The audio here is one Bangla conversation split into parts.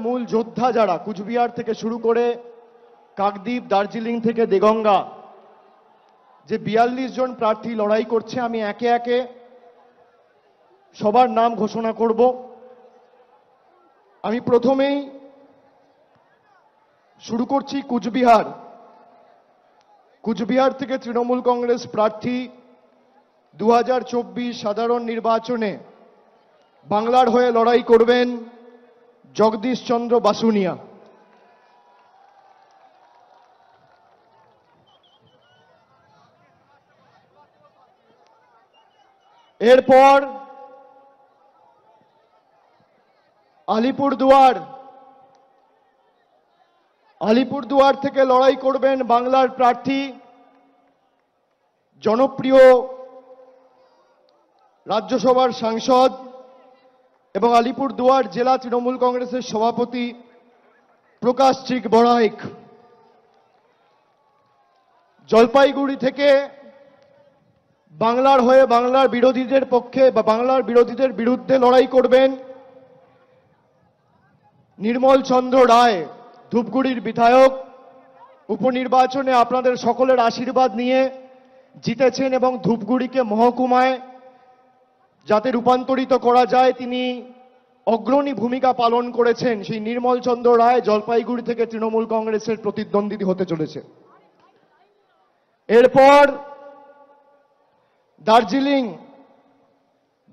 মূল যোদ্ধা যারা কুচবিহার থেকে শুরু করে কাকদ্বীপ, দার্জিলিং থেকে দেগঙ্গা, যে 42 জন প্রার্থী লড়াই করছে, আমি একে একে সবার নাম ঘোষণা করব। আমি প্রথমেই শুরু করছি কুচবিহার। কুচবিহার থেকে তৃণমূল কংগ্রেস প্রার্থী 2024 সাধারণ নির্বাচনে বাংলার হয়ে লড়াই করবেন জগদীশ চন্দ্র বাসুনিয়া। এরপর আলিপুরদুয়ার থেকে লড়াই করবেন বাংলার প্রার্থী জনপ্রিয় রাজ্যসভার সাংসদ এবং আলিপুরদুয়ার জেলা তৃণমূল কংগ্রেসের সভাপতি প্রকাশ চিক বড়াইক। জলপাইগুড়ি থেকে বাংলার হয়ে বাংলার বিরোধীদের পক্ষে বা বাংলার বিরোধীদের বিরুদ্ধে লড়াই করবেন নির্মল চন্দ্র রায়, ধূপগুড়ির বিধায়ক। উপনির্বাচনে আপনাদের সকলের আশীর্বাদ নিয়ে জিতেছেন এবং ধূপগুড়িকে মহকুমায় যাতে রূপান্তরিত করা যায় তিনি অগ্রণী ভূমিকা পালন করেছেন। সেই নির্মল চন্দ্র রায় জলপাইগুড়ি থেকে তৃণমূল কংগ্রেসের প্রতিদ্বন্দ্বী হতে চলেছে। এরপর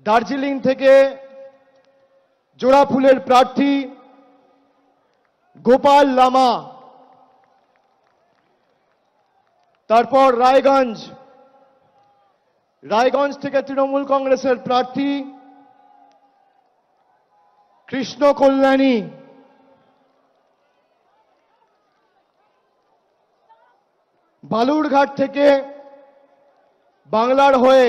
দার্জিলিং থেকে জোড়াফুলের প্রার্থী গোপাল লামা। তারপর রায়গঞ্জ থেকে তৃণমূল কংগ্রেসের প্রার্থী কৃষ্ণ কল্যাণী। বালুরঘাট থেকে বাংলার হয়ে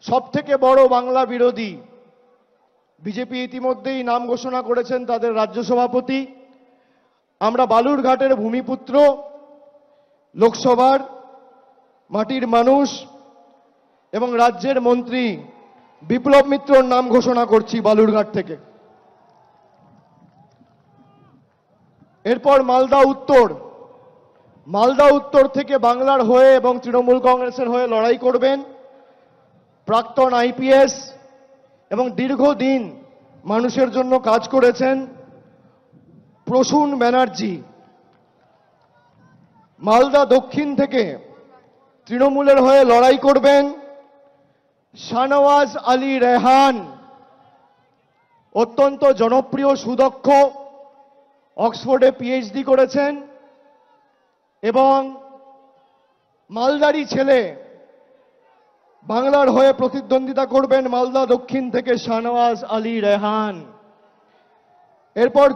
সবথেকে বড় বাংলা বিরোধী, বিজেপি ইতিমধ্যেই নাম ঘোষণা করেছেন তাদের রাজ্য সভাপতি। আমরা বালুরঘাটের ভূমিপুত্র, লোকসভার মাটির মানুষ এবং রাজ্যের মন্ত্রী বিপ্লব মিত্রর নাম ঘোষণা করছি বালুরঘাট থেকে। এরপর মালদা উত্তর থেকে বাংলার হয়ে এবং তৃণমূল কংগ্রেসের হয়ে লড়াই করবেন প্রাক্তন আইপিএস এবং দীর্ঘদিন মানুষের জন্য কাজ করেছেন প্রসূন ব্যানার্জি। মালদা দক্ষিণ থেকে তৃণমূলের হয়ে লড়াই করবেন শাহনওয়াজ আলী রেহান, অত্যন্ত জনপ্রিয়, সুদক্ষ, অক্সফোর্ডে পিএইচডি করেছেন এবং মালদারি ছেলে। বাংলার হয়ে প্রতিদ্বন্দ্বিতা করবেন মালদা দক্ষিণ থেকে শাহনওয়াজ আলী রেহান। এরপর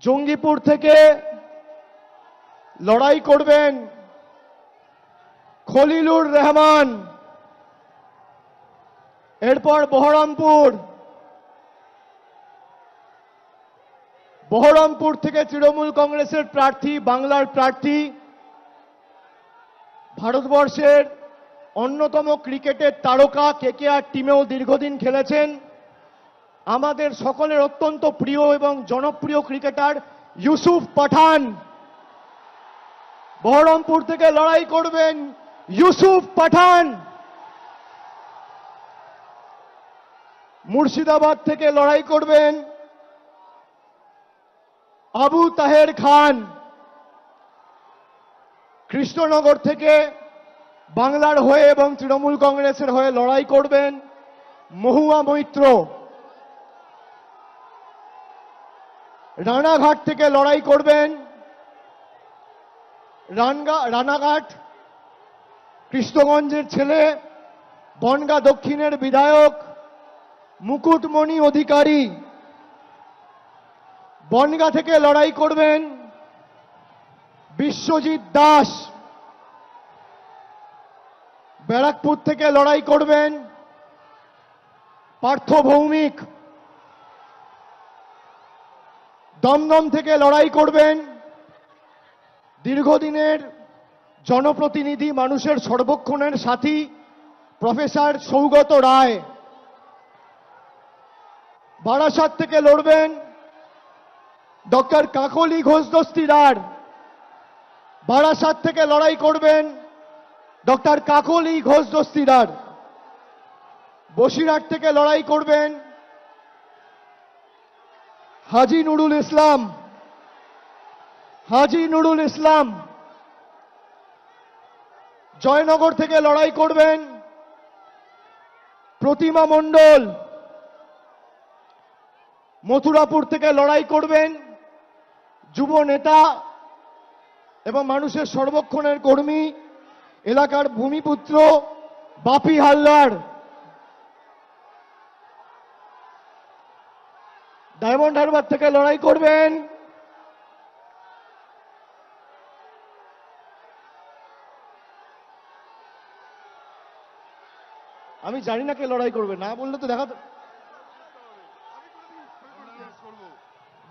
জঙ্গিপুর থেকে লড়াই করবেন খলিলুর রহমান। এরপর বহরমপুর থেকে তৃণমূল কংগ্রেসের প্রার্থী, বাংলার প্রার্থী, ভারতবর্ষের অন্যতম ক্রিকেটের তারকা, কেকেআর টিমেও দীর্ঘদিন খেলেছেন, আমাদের সকলের অত্যন্ত প্রিয় এবং জনপ্রিয় ক্রিকেটার ইউসুফ পাঠান। বহরমপুর থেকে লড়াই করবেন ইউসুফ পাঠান। মুর্শিদাবাদ থেকে লড়াই করবেন আবু তাহের খান। কৃষ্ণনগর থেকে বাংলার হয়ে এবং তৃণমূল কংগ্রেসের হয়ে লড়াই করবেন মহুয়া মৈত্র। রানাঘাট থেকে লড়াই করবেন রানাঘাট কৃষ্ণগঞ্জের ছেলে, বনগাঁ দক্ষিণের বিধায়ক মুকুটমণি অধিকারী। বনগাঁ থেকে লড়াই করবেন বিশ্বজিৎ দাস। ব্যারাকপুর থেকে লড়াই করবেন পার্থ ভৌমিক। দমদম থেকে লড়াই করবেন দীর্ঘদিনের জনপ্রতিনিধি, মানুষের সর্বক্ষণের সাথী প্রফেসর সৌগত রায়। বারাসাত থেকে লড়বেন ডক্টর কাকলি ঘোষ দস্তিদার। বারাসাত থেকে লড়াই করবেন ডক্টর কাকলি ঘোষ দস্তিদার। বসিরহাট থেকে লড়াই করবেন হাজী নুরুল ইসলাম। হাজী নুরুল ইসলাম। জয়নগর থেকে লড়াই করবেন প্রতিমা মণ্ডল। মথুরাপুর থেকে লড়াই করবেন যুব নেতা এবং মানুষের সর্বক্ষণের কর্মী এলাকার ভূমিপুত্র বাপি হালদার। ডায়মন্ড হারবার থেকে লড়াই করবেন আমি জানি না কে লড়াই করবে, না বললে তো দেখা।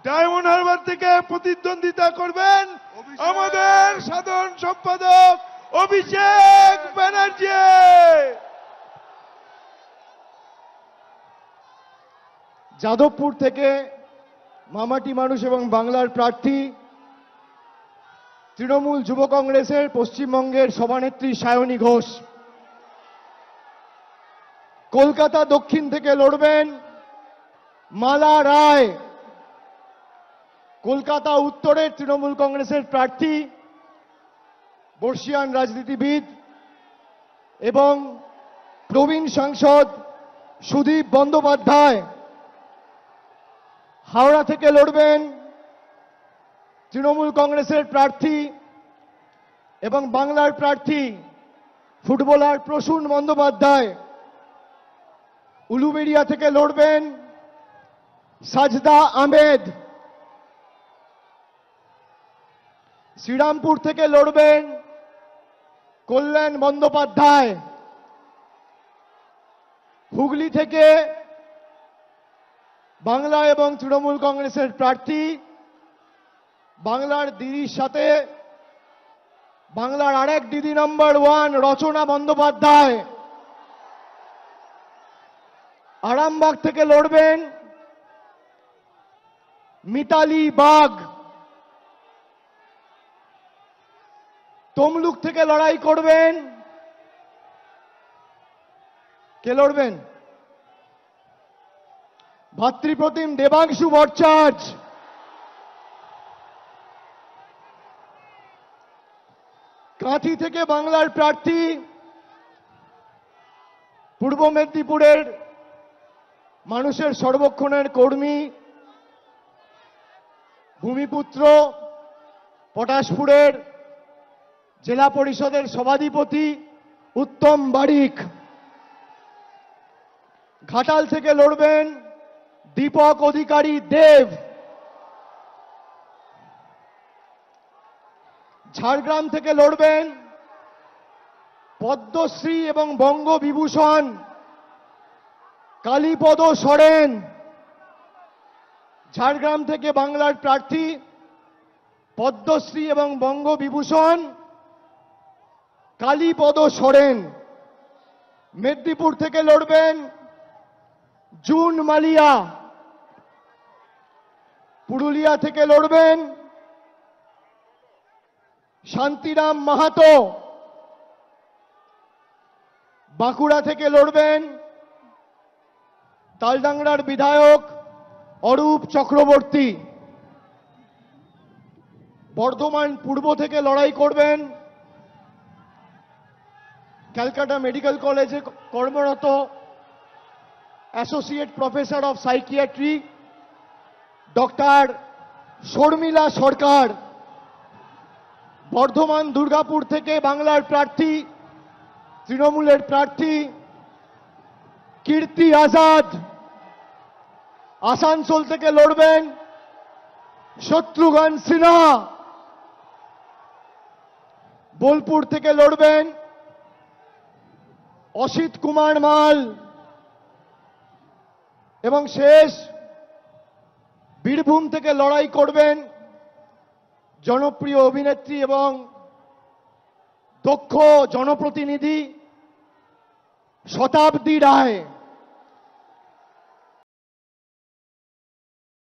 ডায়মন্ড হারবার থেকে প্রতিদ্বন্দ্বিতা করবেন আমাদের সাধারণ সম্পাদক অভিষেক ব্যানার্জি। যাদবপুর থেকে মামাটি মানুষ এবং বাংলার প্রার্থী তৃণমূল যুব কংগ্রেসের পশ্চিমবঙ্গের সভানেত্রী সায়নী ঘোষ। কলকাতা দক্ষিণ থেকে লড়বেন মালা রায়। কলকাতা উত্তরের তৃণমূল কংগ্রেসের প্রার্থী বর্ষিয়ান রাজনীতিবিদ এবং প্রবীণ সাংসদ সুদীপ বন্দ্যোপাধ্যায়। হাওড়া থেকে লড়বেন তৃণমূল কংগ্রেসের প্রার্থী এবং বাংলার প্রার্থী ফুটবলার প্রসূন বন্দ্যোপাধ্যায়। উলুবেড়িয়া থেকে লড়বেন সাজদা আহমেদ। শ্রীরামপুর থেকে লড়বেন কল্যাণ বন্দ্যোপাধ্যায়। হুগলি থেকে বাংলা এবং তৃণমূল কংগ্রেসের প্রার্থী বাংলার দিদির সাথে বাংলার আরেক দিদি নম্বর 1 রচনা বন্দ্যোপাধ্যায়। আরামবাগ থেকে লড়বেন মিতালি বাগ। তমলুক থেকে লড়াই করবেন কে লড়বেন? ভাতৃপ্রতিম দেবাংশু ভট্টাচার্য। কাঁথি থেকে বাংলার প্রার্থী পূর্ব মেদিনীপুরের মানুষের সর্বক্ষণের কর্মী ভূমিপুত্র পটাশপুরের জেলা পরিষদের সভাধিপতি উত্তম বারিক। ঘাটাল থেকে লড়বেন দীপক অধিকারী দেব। ঝাড়গ্রাম থেকে লড়বেন পদ্মশ্রী এবং বঙ্গবিভূষণ কালীপদ সরেন। ঝাড়গ্রাম থেকে বাংলার প্রার্থী পদ্মশ্রী এবং বঙ্গবিভূষণ কালীপদ সরেন। মেদিনীপুর থেকে লড়বেন জুন মালিয়া। পুরুলিয়া থেকে লড়বেন শান্তিরাম মাহাতো। বাঁকুড়া থেকে লড়বেন তালডাংরার বিধায়ক অরূপ চক্রবর্তী। বর্ধমান পূর্ব থেকে লড়াই করবেন ক্যালকাটা মেডিকেল কলেজে কর্মরত associate professor of psychiatry doctor Sharmila Sarkar. Bardhaman Durgapur থেকে বাংলার প্রার্থী তৃণমূলের প্রার্থী কীর্তি আজাদ। আসানসোল থেকে লড়বেন শত্রুঘ্ন সিনহা। বোলপুর থেকে লড়বেন অসিত কুমার মাল। এবং শেষ বীরভূম থেকে লড়াই করবেন জনপ্রিয় অভিনেত্রী এবং দক্ষ জনপ্রতিনিধি শতাব্দী রায়।